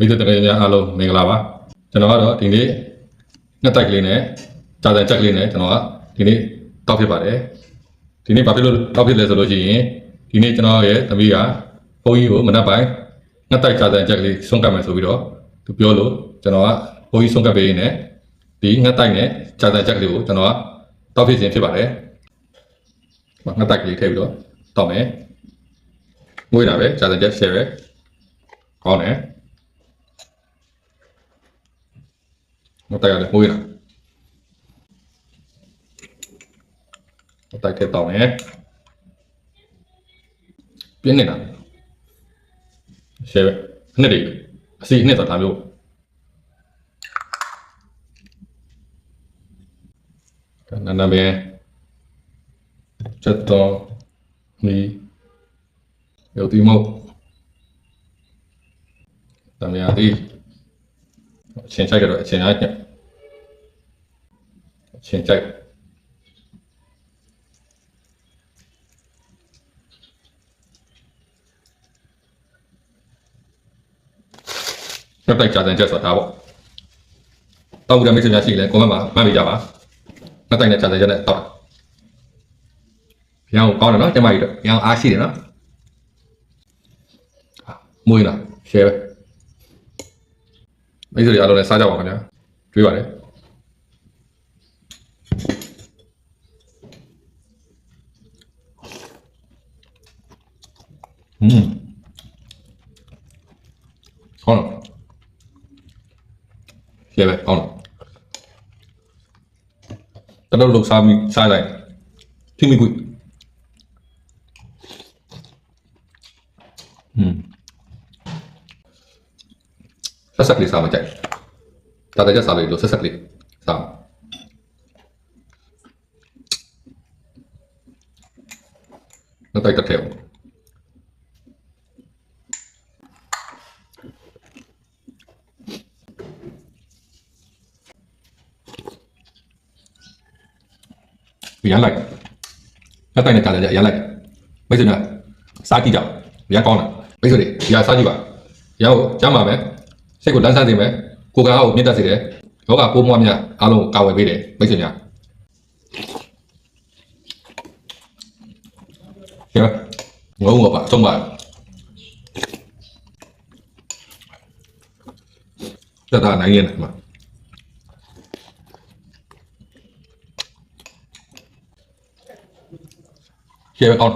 မိတ်ဆွေတကယ်များအားလုံးမင်္ဂလာပါကျွန်တော်ကတော့ဒီနေ့ငှက်တိုက်ကလေးနဲ့ကြာတန်ချက်ကလေးနဲ့ကျွန်တော်ကဒီနေ့တောက်ဖြစ်ပါတယ်ဒီနေ့ဘာဖြစ်လို့တောက်ဖြစ်လဲဆိုလို့ရှိရင်ဒီနေ့ကျွန်တော်ရဲ့သမီးကဘုန်းကြီးကိုမနက်ပိုင်းငှက်တိုက်ကြာတန်ချက်ကလေးဆုံးကပ်မယ်ဆိုပြီးတော့သူပြောလို့ကျွန်တော်ကဘုန်းကြီးဆုံးကပ်ပေးနေဒီငှက်တိုက်နဲ့ကြာတန်ချက်ကလေးကိုကျွန်တော်ကတောက်ဖြစ်ခြင်းဖြစ်ပါတယ်ငှက်တိုက်ကလေးထည့်ပြီးတော့တောက်မယ်ငွေးတာပဲကြာတန်ချက် share ပဲကောင်းတယ်မတိုက်ရတယ်ငွေးတာမတိုက်တဲ့တောင်းမယ်ပြင်းနေတာ share ပဲနှစ်တည်းအစီနှစ်ဆိုတာမျိုးနာမည်ချက်တော့မီ有地貌，咱们的前下个前下点，前下要带家人介绍他不？到屋里没剩下戏了，我们慢慢家吧，那带你家人家来到了，然后搞了呢，再买一个，然后阿西的呢。မွေးလား share ပဲမိတ်ဆွေတွေအားလုံးလည်းစားကြပါခင်ဗျာကြွေးပါတယ်ဟော share ပဲဟောတော်တော်လို့စားပြီးစားလိုက်ထိမိကွဆက်ကလေးစားမကြိုက်ဒါတကြစားလို့လို့ဆက်ကလေးစားနောက်တိုက်တစ်ထည့်ရန်လိုက်လက်တိုက်နဲ့ကြာတယ်ရန်လိုက်မိတ်ဆွေများစားကြည့်ကြရန်ကောင်းတယ်မိတ်ဆွေတွေရစားကြည့်ပါရန်ကိုကြားမှာပဲစိတ်ကိုလန်းဆန်းစေမယ်ကိုယ်ကအားကိုမြင့်တက်စေတယ်ယောဂပိုးမွားများအားလုံးကာဝယ်ပေးတယ်မိတ်ဆွေများရငုံပါဆုံးပါတတာနိုင်ရင်မှာရှယ်အောင်